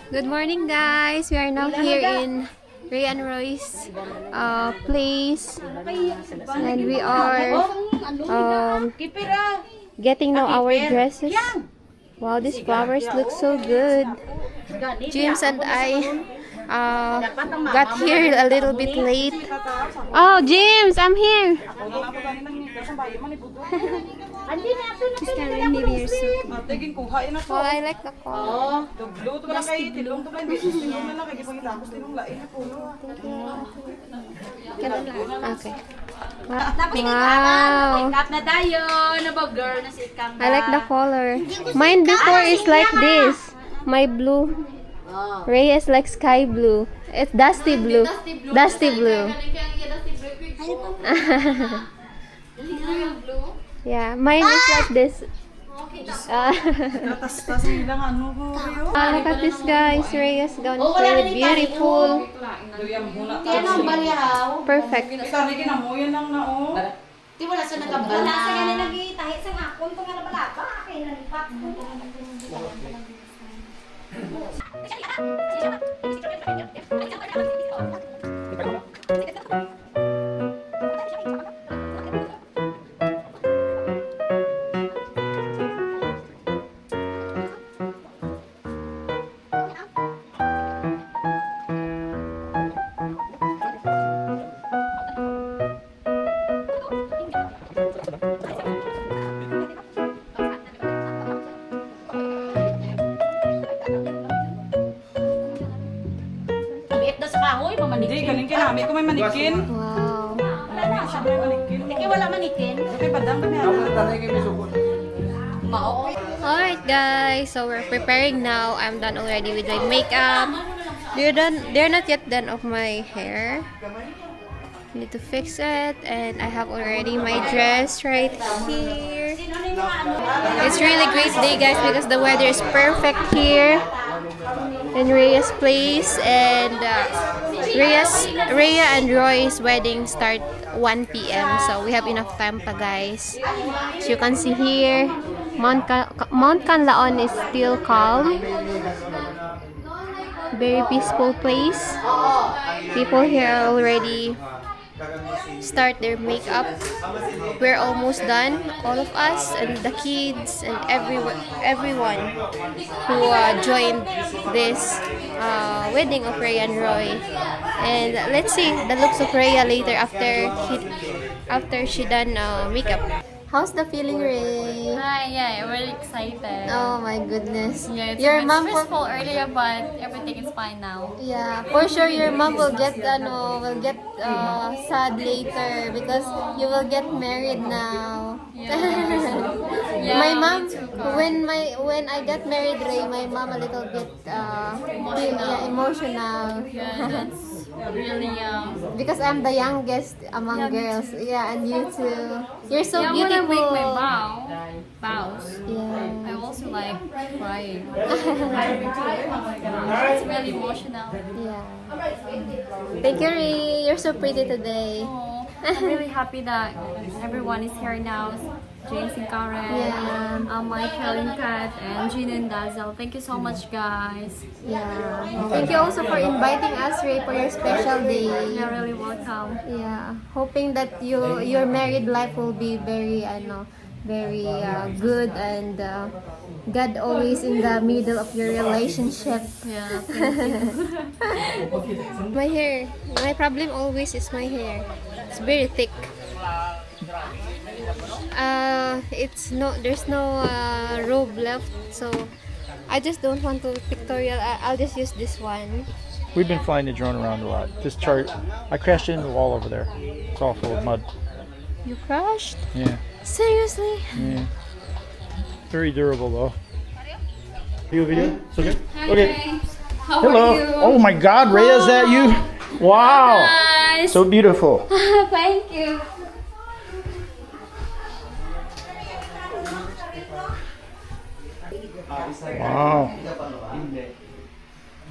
Good morning, guys. We are now here in Roy and Rhea's place, and we are getting now our dresses. Wow, these flowers look so good. James and I got here a little bit late. Oh, James, I'm here. Well, I like the color. Okay. Wow. I like the color. Mine before is like this. My blue. Rhea is like sky blue. It's dusty blue. Dusty blue. Yeah, mine is like this. Look at this, guys. Rhea's gown is very beautiful. Perfect. Hindi, galing ka namin. Kung may manikin. Wow. May manikin. Hindi wala manikin. Okay, badang kami. Alright, guys. So we're preparing now. I'm done already with my makeup. They're not yet done of my hair. Need to fix it, and I have already my dress right here. It's really great day, guys, because the weather is perfect here in Rhea's place, and Rhea and Roy's wedding start 1 p.m. so we have enough time pa, guys. As you can see here, Mount Kanlaon is still calm. Very peaceful place. People here already start their makeup. We're almost done, all of us and the kids and everyone who joined this wedding of Rhea and Roy. And let's see the looks of Rhea later after she done makeup. How's the feeling, Ray? Hi, yeah, I'm really excited. Oh my goodness. Yeah, it's Your a bit mom stressful earlier, but everything is fine now. Yeah, for sure your mom will get sad later because you will get married now. Yeah, My mom, me too, when I got married, Ray, my mom a little bit emotional. Yeah, that's really Because I'm the youngest among girls. Yeah, and you too. You're so yeah, beautiful. when I make my vows, Yeah. I also like crying. It's really emotional. Yeah. Thank you, Ray. You're so pretty today. Oh, I'm really happy that everyone is here now. James and Karen, Yeah. Michael and Kat, and Gina and Dazzle. Thank you so much, guys. Yeah. Thank you also for inviting us, Ray, for your special day. You're really welcome. Yeah. Hoping that your married life will be very very good, and God always in the middle of your relationship. Yeah, thank you. My hair. My problem always is my hair. It's very thick. There's no robe left, so I just don't want to pictorial. I'll just use this one. We've been flying the drone around a lot. This chart, I crashed into the wall over there. It's all full of mud. You crashed? Yeah. Seriously? Yeah. Very durable though. You video? It's okay? Okay. How Hello. are you? Oh my God, Rhea, is that you? Wow. Guys. So beautiful. Thank you. Wow.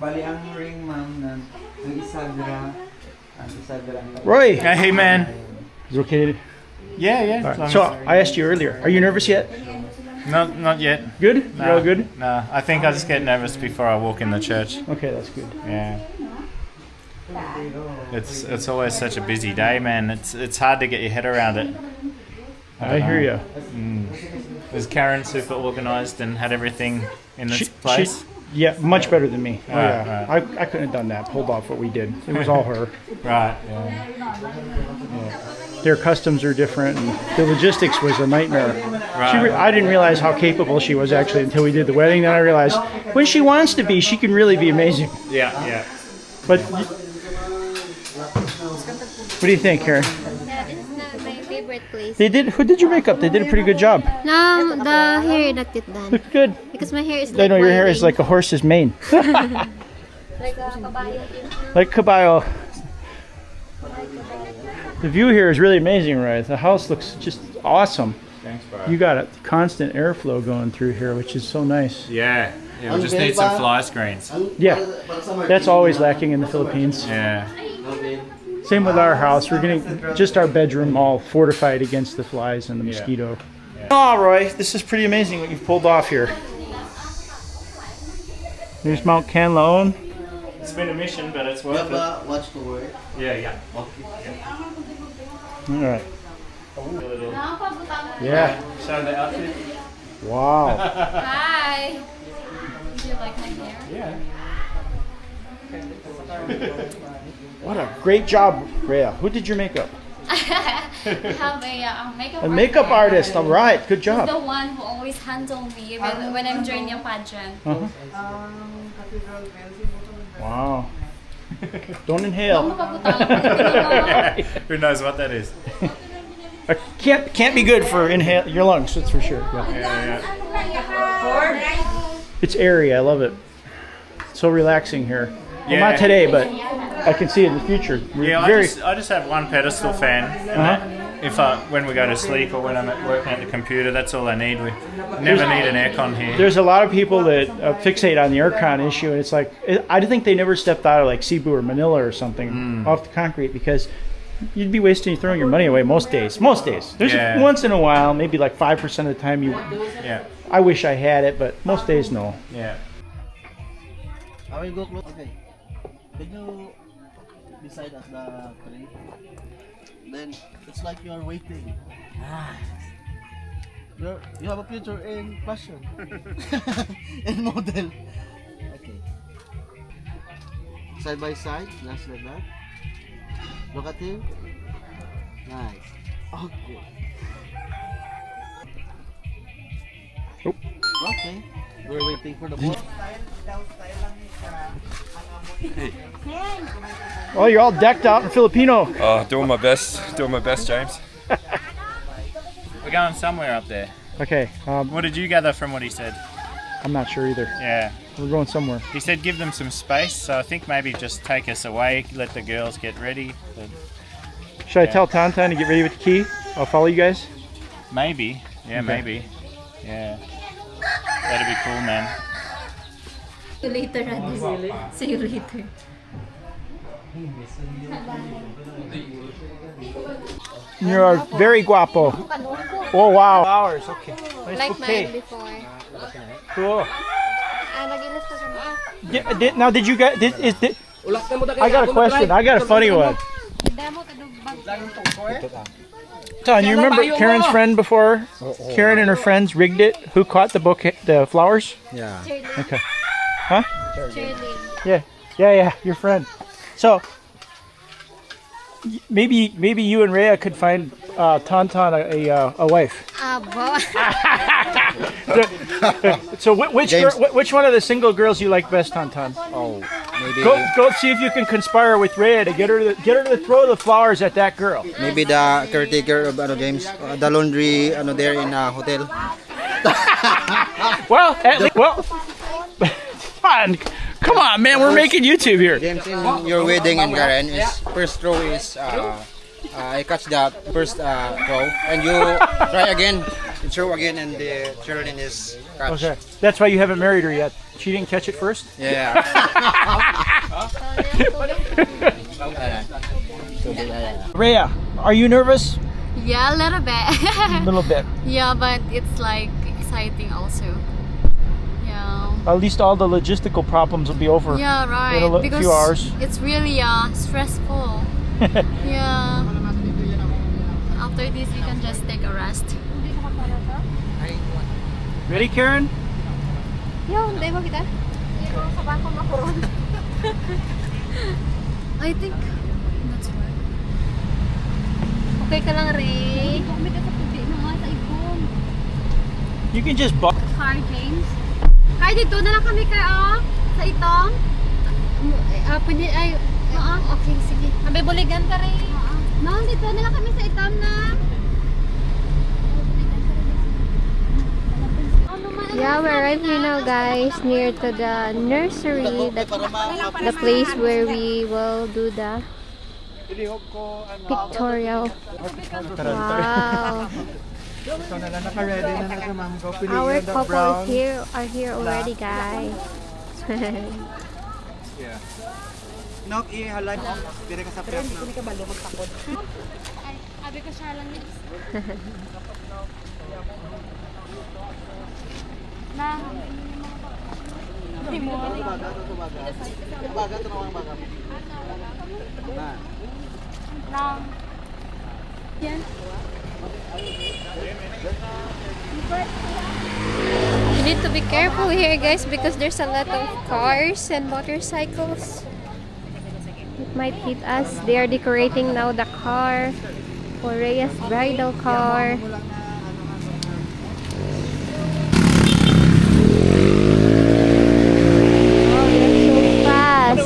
Bali ang ring, ma'am, ng isagra. Roy. Hey man. Is it okay? Yeah, yeah. All right. So I asked you earlier, are you nervous yet? Not yet. Good? You're all good? No, I think I just get nervous before I walk in the church. Okay, that's good. Yeah. It's always such a busy day, man. It's hard to get your head around it. I hear you. Was Karen super organised and had everything in its place? Yeah, much better than me. Oh, Right, yeah. I couldn't have done that, pulled off what we did. It was all her. Right, yeah. Their customs are different, and the logistics was a nightmare. Right. I didn't realize how capable she was actually until we did the wedding. Then I realized when she wants to be, she can really be amazing. Yeah, yeah. But what do you think, Karen? Yeah, this is not my favorite place. Who did your makeup? They did a pretty good job. No, the hair not yet done. Look good. Because my hair is I like know your hair is winding. like a horse's mane. Like a kabayo. Like caballo. The view here is really amazing, right? The house looks just awesome. Thanks, bro. You got a constant airflow going through here, which is so nice. Yeah, we just need some fly screens. Yeah, that's always lacking in the Philippines. Yeah. Same with our house. We're getting just our bedroom all fortified against the flies and the mosquito. Oh, Roy, this is pretty amazing what you've pulled off here. There's Mount Kanlaon. It's been a mission, but it's worth it. Watch the word. Yeah. All right. Yeah. Show the outfit. Wow. Hi. Do you like my hair? Yeah. What a great job, Rhea. Who did your makeup? I have a A makeup artist. All right. Good The job. one who always handle me when I'm joining a pageant. Uh-huh. Wow. Don't inhale. Who knows what that is? Can't be good for inhale your lungs. That's for sure. Yeah. Yeah. It's airy. I love it. So relaxing here. Well, Yeah. not today, but I can see it in the future. Yeah, Very. I just have one pedestal fan. And when we go to sleep or when I'm working at the computer, that's all I need. We never need an aircon here. There's a lot of people that fixate on the aircon issue, and it's like I think they never stepped out of like Cebu or Manila or something off the concrete, because you'd be throwing your money away most days. There's once in a while, maybe like 5% of the time Yeah. I wish I had it, but most days no. Yeah. I will go close. Okay. Can you decide at the tree? Then it's like you are waiting. You have a future in fashion. In model. Okay. Side by side, just like that. Look at him. Nice. Okay. Okay. We're waiting for the ball. Well, you're all decked out in Filipino. Doing my best, James. We're going somewhere up there. Okay. What did you gather from what he said? I'm not sure either. Yeah. We're going somewhere. He said give them some space, so I think maybe just take us away, let the girls get ready. But Should I tell Tantan to get ready with the key? I'll follow you guys. maybe. Yeah, Okay. maybe. Yeah. That'd be cool, man. See you later, Randy. See you later. You're very guapo. Oh wow. Flowers. Okay. Nice Like bouquet. mine before. Cool. Nagilas pa siya. Now, did you guys? I got a question. I got a funny one. Ton, you remember Karen's friend before? Karen and her friends rigged it. Who caught the bouquet, the flowers? Yeah. Okay. Huh? Shirley. Yeah. Your friend. So maybe you and Rhea could find Tantan a wife. Abo. So which one of the single girls you like best, Tantan? Oh, maybe. Go see if you can conspire with Rhea to get her to throw the flowers at that girl. Maybe the caretaker of James, the laundry, there in a hotel. Well, fine. Come on, man. We're making YouTube here. James, in your wedding in Karen, is first row is I catch the first row, and you try again, you throw again, and the Sherilyn is catch. Okay. That's why you haven't married her yet. She didn't catch it first? Yeah. Rhea, are you nervous? Yeah, a little bit. A little bit. Yeah, but it's like exciting also. Yeah. At least all the logistical problems will be over. Yeah, right. In a Because few hours. it's really stressful. Yeah. After this, we can just take a rest. Ready, Karen? Yo, hindi mo kita? I think that's right. Okay ka lang, Ray. You can just buy. Car, James. Car, dito na lang kami ka, sa itong. Pwede, ay, okay, sige. May buligan ka, Ray. No, dito na lang kami sa itong na. Yeah, we're right here now, guys, near to the nursery, the place where we will do the pictorial. Wow. Our couple are here already, guys. Nok ihalay dire ka sa prep na. Abi ko siya lang yun. Na. Hindi mo. Baga to ang baga. Lang. Yan. You need to be careful here, guys, because there's a lot of cars and motorcycles. It might hit us. They are decorating now the car for Rhea's bridal car. Oh, that's so fast.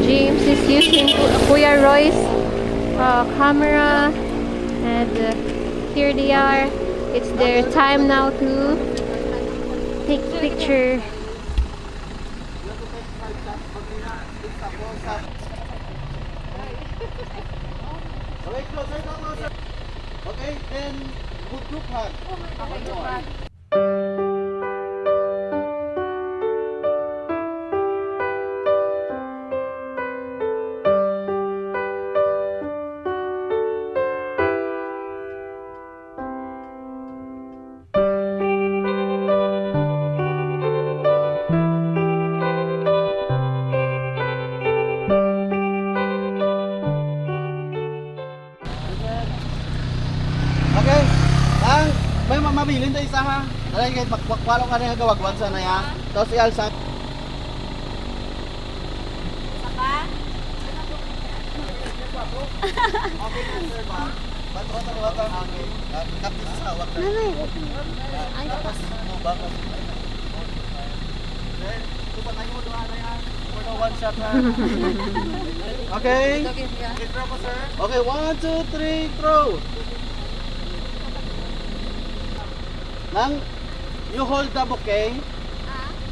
James is using Kuya Roy's camera, and here they are. It's their time now to take picture. Okay, then group hug. Okay. Ang may mabilin tayo isa ha. Alay kahit magwakwalo ka rin gawagwan sa na ya. Tapos ialsa. Okay, sir ba? Bato ka sa wata. Okay. Kapit sa wata. Ay, tapos mo ba? Tupa tayo mo doon na yan. For the one shot ha. Okay. Throw po, sir. Okay, 1, 2, 3, throw. Nang you hold the bouquet.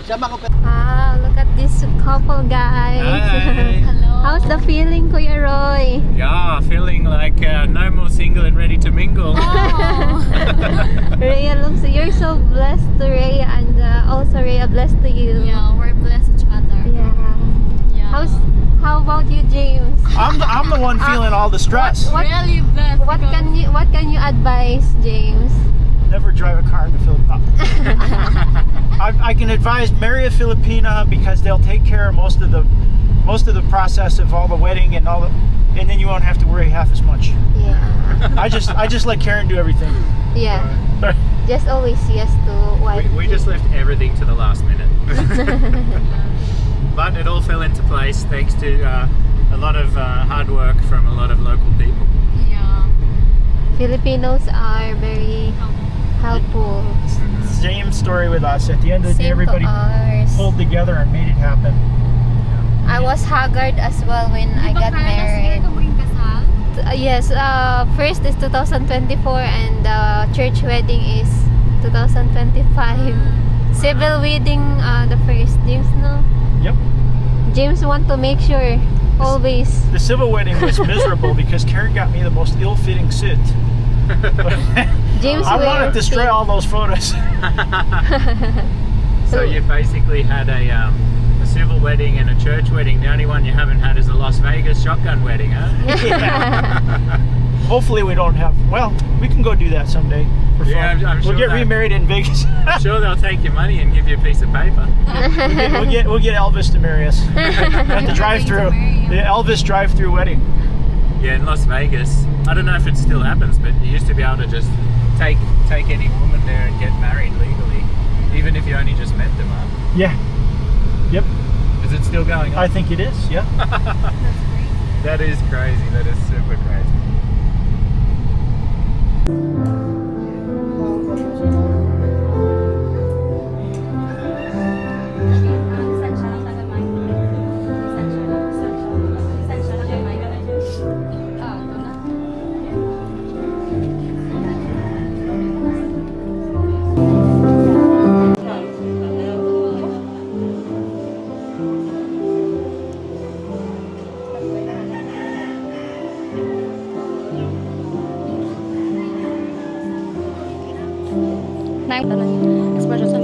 Siya makupit. Wow, look at this couple, guys. Hi. Hello. How's the feeling, Kuya Roy? Yeah, feeling like no more single and ready to mingle. Rhea looks, you're so blessed to Rhea, and also Rhea blessed to you. Yeah, we're blessed each other. Yeah. Yeah. How about you, James? I'm the one feeling all the stress. Really blessed. What can you advise, James? Never drive a car in the Philippines. I can advise marry a Filipina because they'll take care of most of the process of all the wedding and all the, and then you won't have to worry half as much. Yeah. I just let Karen do everything. Yeah. Just always yes to what. We just left everything to the last minute. But it all fell into place thanks to a lot of hard work from a lot of local people. Yeah. Filipinos are very helpful. Same story with us. At the end of the day, Same to everybody ours. pulled together and made it happen. I was haggard as well when I got married. Yes, first is 2024 and church wedding is 2025. Civil wedding the first. James, no? Yep. James want to make sure always. The civil wedding was miserable because Karen got me the most ill-fitting suit. James I wanted to destroy pink. all those photos. So you basically had a civil wedding and a church wedding. The only one you haven't had is a Las Vegas shotgun wedding, huh? Hopefully we don't have. Well, we can go do that someday for fun. Yeah, I'm sure we'll get remarried in Vegas. I'm sure they'll take your money and give you a piece of paper. we'll get Elvis to marry us at the drive-through. The Elvis drive-through wedding. Yeah, in Las Vegas. I don't know if it still happens, but you used to be able to just take any woman there and get married legally, even if you only just met them, huh? Yeah. Yep. Is it still going on? I think it is. Yeah. That is crazy. That is super crazy.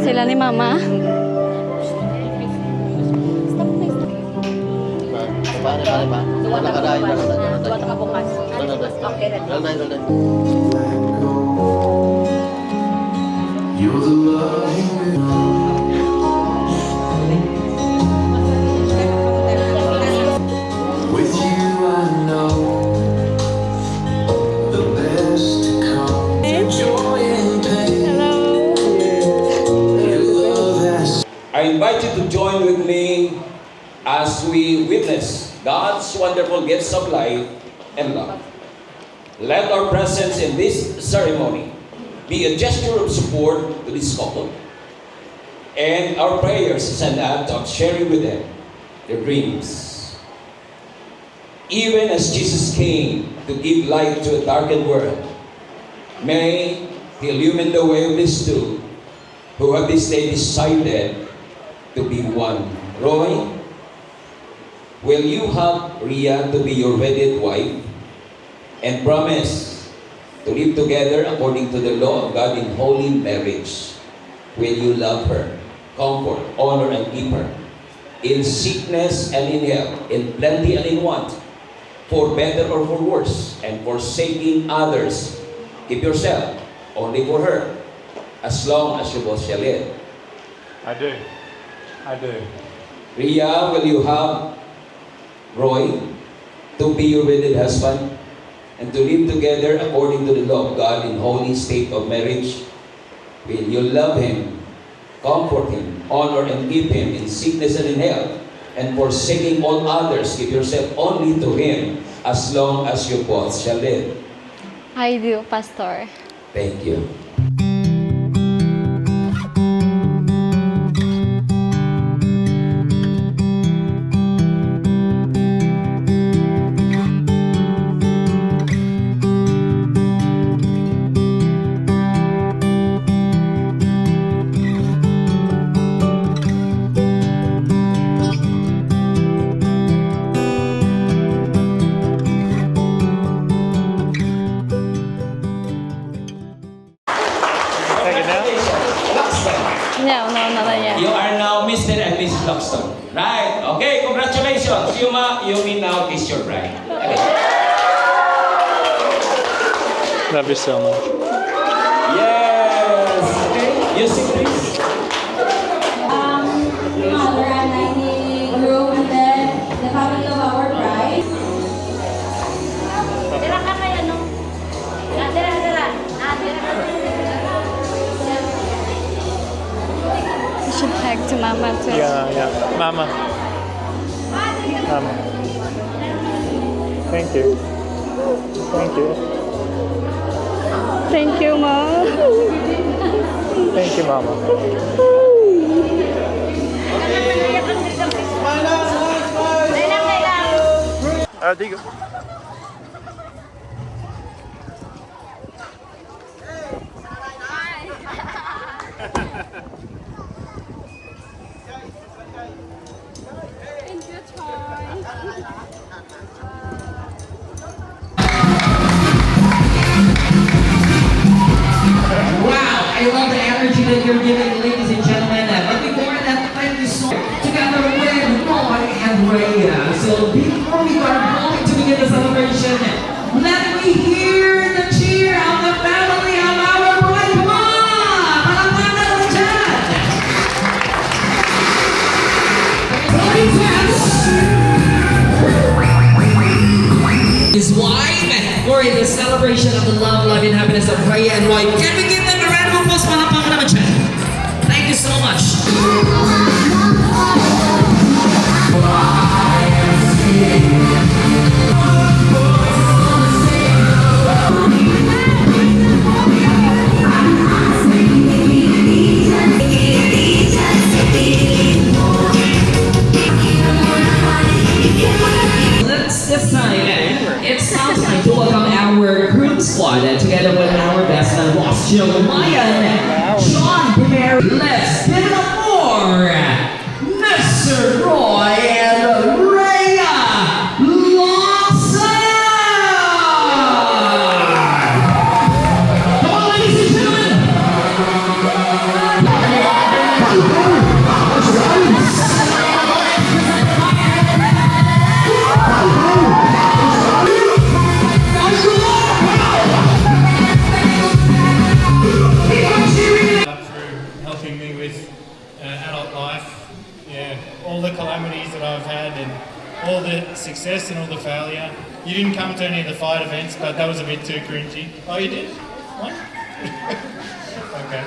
Sila ni Mama. I invite you to join with me as we witness God's wonderful gifts of life and love. Let our presence in this ceremony be a gesture of support to this couple, and our prayers is an act of sharing with them their dreams. Even as Jesus came to give light to a darkened world, may He illumine the way of these two who have this day decided to be one. Roy, will you help Rhea to be your wedded wife and promise to live together according to the law of God in holy marriage? Will you love her, comfort, honor, and keep her in sickness and in health, in plenty and in want, for better or for worse, and forsaking others, keep yourself only for her, as long as you both shall live? I do. I do. Rhea, will you help Roy to be your wedded husband and to live together according to the law of God in holy state of marriage? Will you love him, comfort him, honor and keep him in sickness and in health, and forsaking all others, give yourself only to him as long as you both shall live? I do, Pastor. Thank you. No, not yet. You are now Mr. and Mrs. Lockstone. Right? Okay, congratulations. You may now kiss your bride. Okay. Love you so much. Yes. Okay. You sing, please. Mother and I need groom and then the family of our bride. You should hug to Mama too. Yeah. Mama. Mama. Thank you. Thank you. Thank you, Mom. Thank you, Mama. Digo. Wow, I love the energy that you're giving, ladies and gentlemen. But before that, thank you so much. Together with we are going to begin the celebration. Let me hear the cheer of the family of our bride. Come on! Palakpakan naman dyan! His wife for the celebration of the love, life, and happiness of Roy and Rhea. Can we give them a round of applause? Palakpakan naman dyan. Thank you so much. This time, it's now time to welcome our groom squad together with our best man, Ross, Maya, John, Primero. Let's give it up for Mr. Roy and Rhea Lawson! Come on, ladies and gentlemen! Helping me with adult life, all the calamities that I've had and all the success and all the failure. You didn't come to any of the fight events, but that was a bit too cringy. Oh, you did? What? Okay.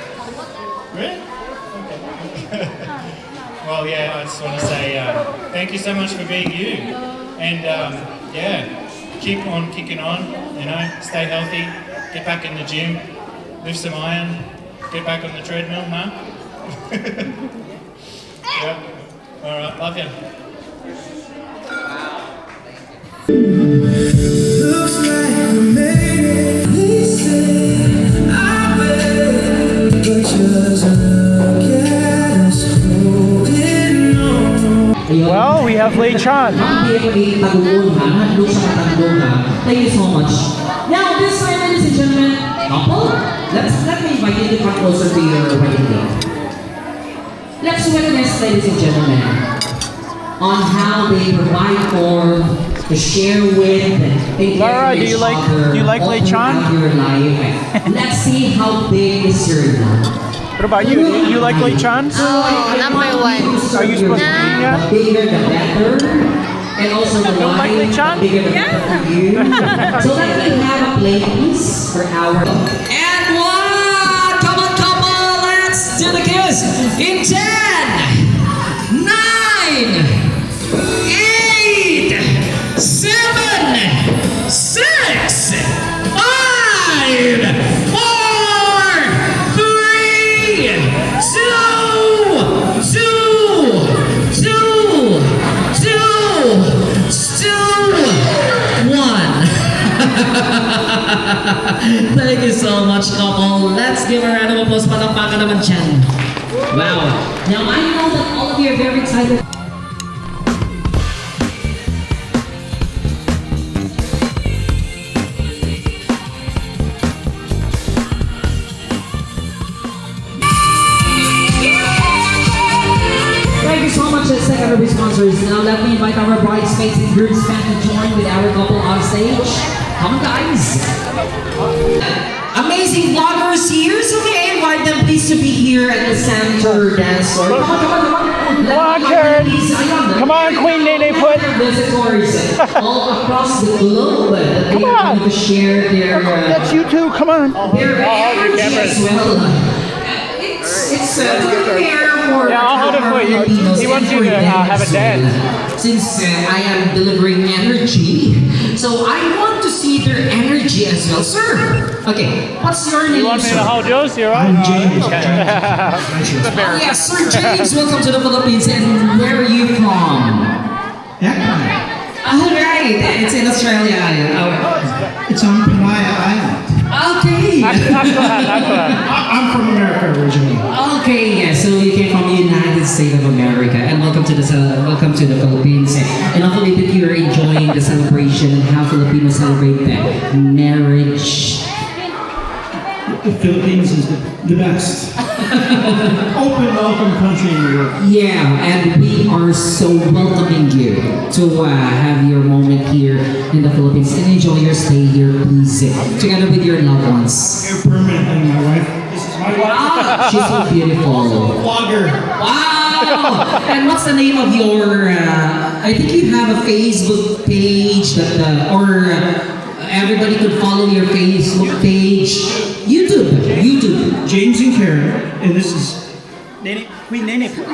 Really? Okay. Well, I just want to say thank you so much for being you, and keep on kicking on. Stay healthy, get back in the gym, lift some iron, get back on the treadmill, huh? Yeah. All right. Love you. Looks like we made it. They say I bet, but just look at us holding on. Well, we have Lei Chan. Thank you so much. Now, this time, ladies and gentlemen, couple, let me invite you to come closer to your wedding day. Let's witness, ladies and gentlemen, on how they provide for, to share with, take Laura, care of do each you like- other do you like all Lei Chan? throughout your life. Let's see how big is your love. What about you? Do you like Lei Chan? Oh, number one. Are you supposed to be The bigger the better. And also the Don't like Lei life, Chan? the bigger the better for you. So let me have a play, please, for our... And one! Come on, couple! Let's do the kiss! In 10, 9, 8, 7, 6, 5, 4, 3, 1. Thank you so much, couple. Let's give a round of applause. Palakpakan naman dyan. Wow. Now, I know that all of you are very excited. Thank you so much, secondary sponsors. Now let me invite our bridesmaids and groomsmen to join with our couple on stage. Come on, guys. Amazing vloggers here, so may I invite them please to be here at the center dance floor. Come on, come on, come on. Come on, Queen Nene Put. Visitors all across the globe that they are going to share their That's you too. Come on. their energy as well. It's rare for I'll hold it for you. Filipinos He wants and you to for have a dance. Since I am delivering energy, so I want to see their energy as well, sir. Okay, what's your name, You want me sir? to hold yours? You're right. I'm James. Oh, yes, Sir James, welcome to the Philippines. And where are you from? All right, it's in Australia. It's on Kanlaon Island. Okay. I'm from America originally. Okay, yeah. So you came from the United States of America, and welcome to the Philippines. And hopefully that you are enjoying the celebration and how Filipinos celebrate the marriage. the Philippines is the best. Open, welcome country in the world. Yeah, and we are so welcoming you to have your moment here in the Philippines and enjoy your stay here, please, together with your loved ones. Here permanently, my wife. This is my wife. Wow, she's so beautiful. Vlogger. Wow! And what's the name of your? I think you have a Facebook page that, everybody could follow your Facebook page. YouTube. James and Karen, and this is Queen Nene Put.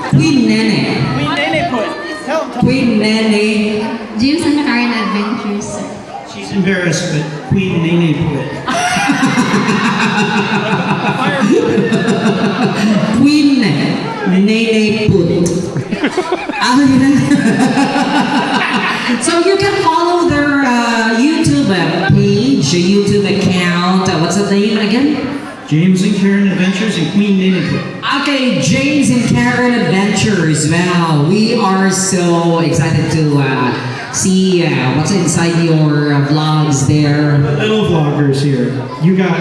Queen Nene. Queen Nene Put. Tell them. Queen Nene. James and Karen Adventures, sir. She's embarrassed, but Queen Nene Put. Queen Nene Put. So you can follow their YouTube page, YouTube account. What's the name again? James and Karen Adventures and Queen Nene Put. Okay, James and Karen Adventures. Wow, we are so excited to see what's inside your vlogs there. Little vloggers here. You got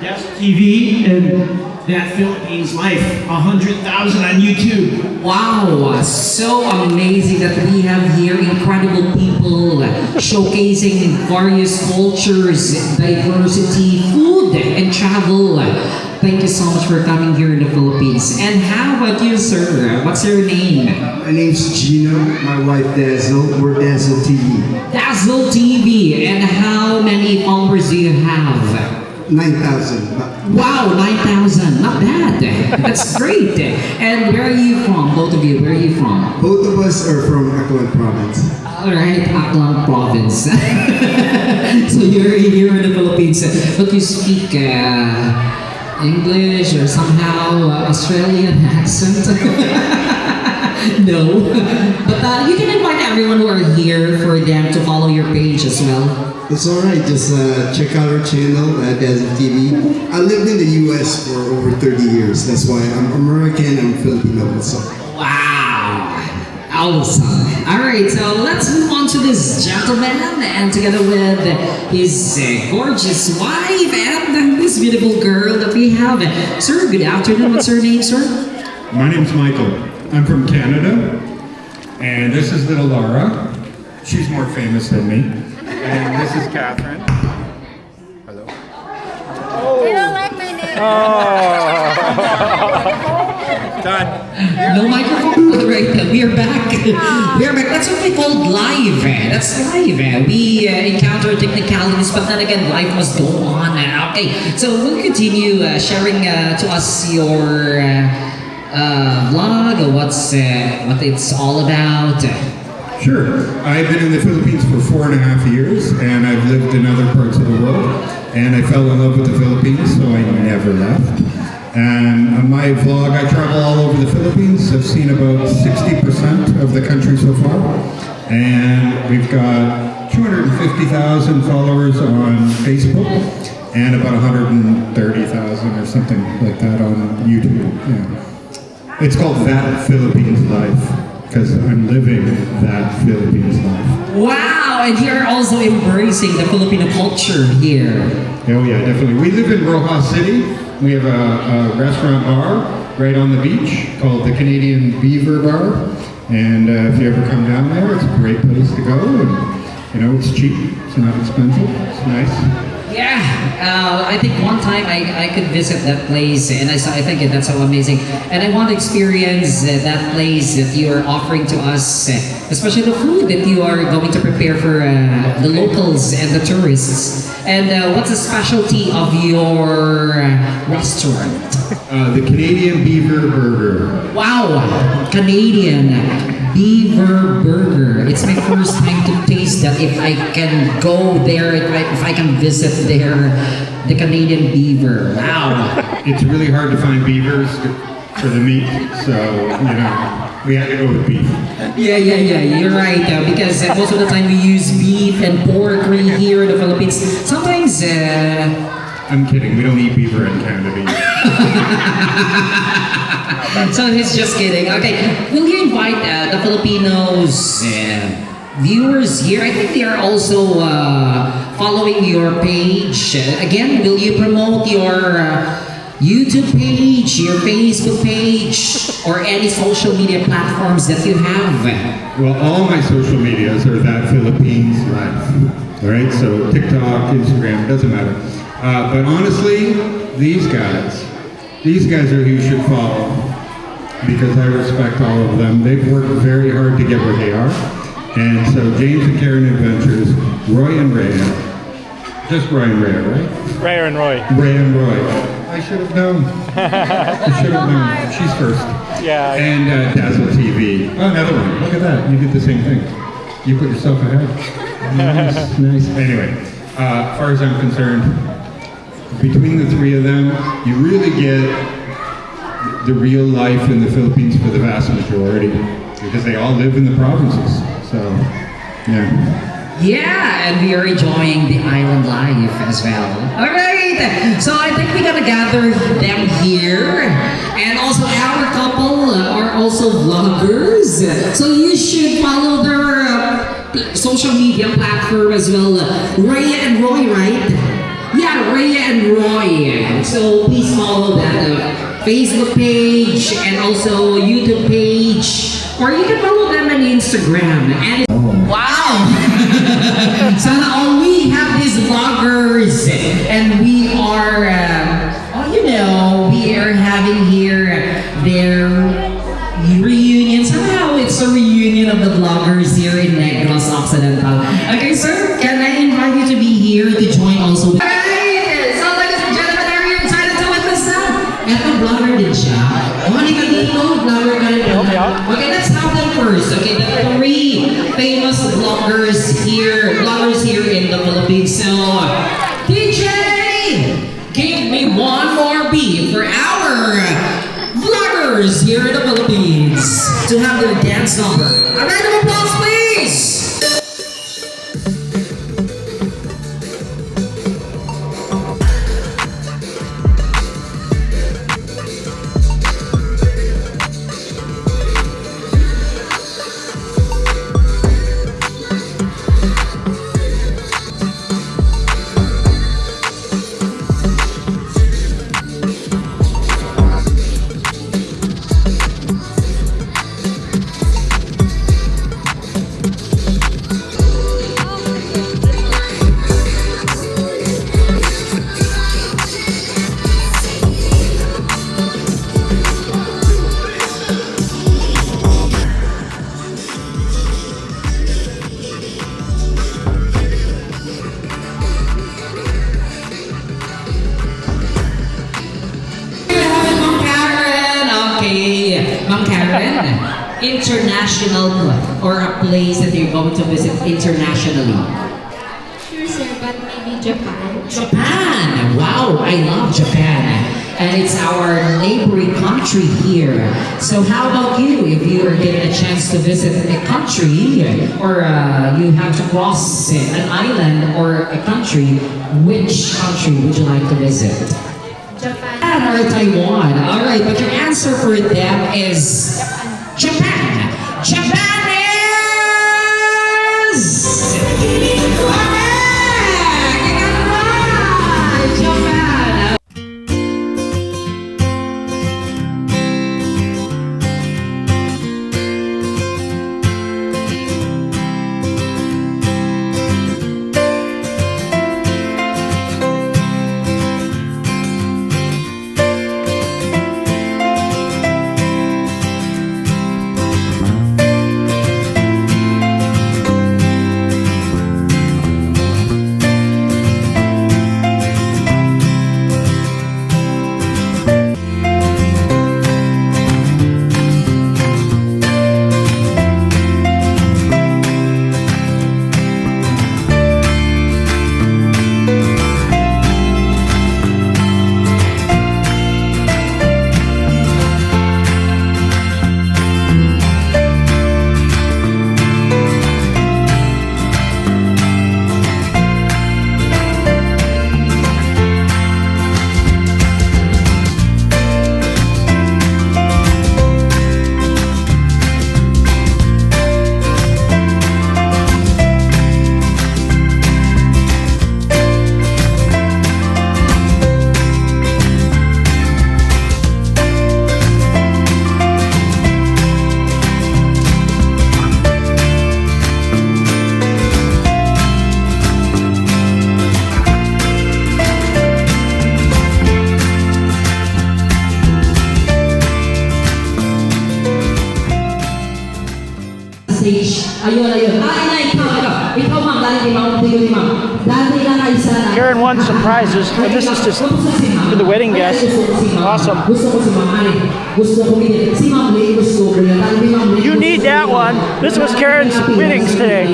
Yes TV and That Philippines Life, 100,000 on YouTube. Wow, so amazing that we have here incredible people showcasing various cultures, diversity, food, and travel. Thank you so much for coming here in the Philippines. And how about you, sir? What's your name? My name's Gino, my wife Dazzle. We're Dazzle TV. Dazzle TV. And how many followers do you have? 9,000. Wow, 9,000. Not bad. That's great. And where are you from? Both of you, where are you from? Both of us are from Aklan Province. Alright, Aklan Province. So you're here in the Philippines, but you speak English or somehow Australian accent? No. But you can invite everyone who are here for them to follow your page as well. It's alright, just check out our channel, Dazzle TV. I lived in the US for over 30 years. That's why I'm American and Filipino also. Wow. Awesome. Alright, so let's move on to this gentleman and together with his gorgeous wife and this beautiful girl that we have. Sir, good afternoon. What's your name, sir? My name's Michael. I'm from Canada. And this is little Laura. She's more famous than me. And this is Catherine. Hello. You don't like my name. Done. No microphone? Alright, we are back. We are back. That's what we call live. That's live. We encounter technicalities, but then again, life must go on. Okay, so we'll continue sharing to us your vlog, or what it's all about. Sure. I've been in the Philippines for 4.5 years, and I've lived in other parts of the world. And I fell in love with the Philippines, so I never left. And on my vlog, I travel all over the Philippines. I've seen about 60% of the country so far. And we've got 250,000 followers on Facebook and about 130,000 or something like that on YouTube. Yeah. It's called That Philippines Life, because I'm living that Philippines life. Wow, and you're also embracing the Filipino culture here. Oh yeah, definitely. We live in Rojas City. We have a restaurant bar right on the beach called the Canadian Beaver Bar. And if you ever come down there, it's a great place to go. And, you know, it's cheap, it's not expensive, it's nice. Yeah, I think one time I could visit that place and I think that's so amazing. And I want to experience that place that you are offering to us, especially the food that you are going to prepare for the locals and the tourists. And what's the specialty of your restaurant? The Canadian Beaver Burger. Wow, Canadian Beaver Burger. It's my first time to taste that. If I can go there, if I can visit there, the Canadian Beaver. Wow. It's really hard to find beavers for the meat, so, you know, we had to go with beef. Yeah, you're right. Because most of the time we use beef and pork really here in the Philippines. Sometimes, I'm kidding, we don't eat beaver in Canada either. So he's just kidding. Okay, will you invite the Filipinos viewers here. I think they are also following your page. Again, will you promote your YouTube page, your Facebook page, or any social media platforms that you have? Well, all my social medias are That Philippines Life. All right, so TikTok, Instagram, doesn't matter. But honestly, these guys are who you should follow because I respect all of them. They've worked very hard to get where they are. And so James and Karen Adventures, Roy and Rhea, just Roy and Rhea, right? Ray and Roy. Ray and Roy. I should have known. I should have known. She's first. Yeah. And Dazzle TV. Oh, another one. Look at that. You did the same thing. You put yourself ahead. Nice, nice. Anyway, as far as I'm concerned, between the three of them, you really get the real life in the Philippines for the vast majority because they all live in the provinces. So, yeah. Yeah, and we are enjoying the island life as well. All right, so I think we're gonna gather them here, and also our couple are also vloggers. So you should follow their social media platform as well. Rhea and Roy, right? Yeah, Rhea and Roy. So please follow that Facebook page and also YouTube page, or you can follow them on Instagram. And wow! So we have these vloggers, and we are, we are having here their reunion. Somehow it's a reunion of the vloggers here in Negros Occidental. Okay, sir, can I invite you to be here to join also? Alright, so ladies and gentlemen, are you excited to witness that? Eto vlogger din siya. Hindi ka dito, vlogger ka rin. Okay, let's have them first. Okay, the three famous vloggers here in the Philippines. So, DJ, give me one more beat for our vloggers here in the Philippines to have their dance number. A round of applause, please. Ma'am Karen, international or a place that you're going to visit internationally? Sure, sir, but maybe Japan. Japan! Wow, I love Japan. And it's our neighboring country here. So how about you? If you are given a chance to visit a country, or you have to cross an island or a country, which country would you like to visit? Japan. Or Taiwan. All right, but your answer for them is Japan. Japan is Japan. stage. Ayun. Ikaw ma'am, dali ma'am. Dali lang kayo sana. Karen won some prizes, and this is just for the wedding guests. Awesome. You need that one. This was Karen's winnings today.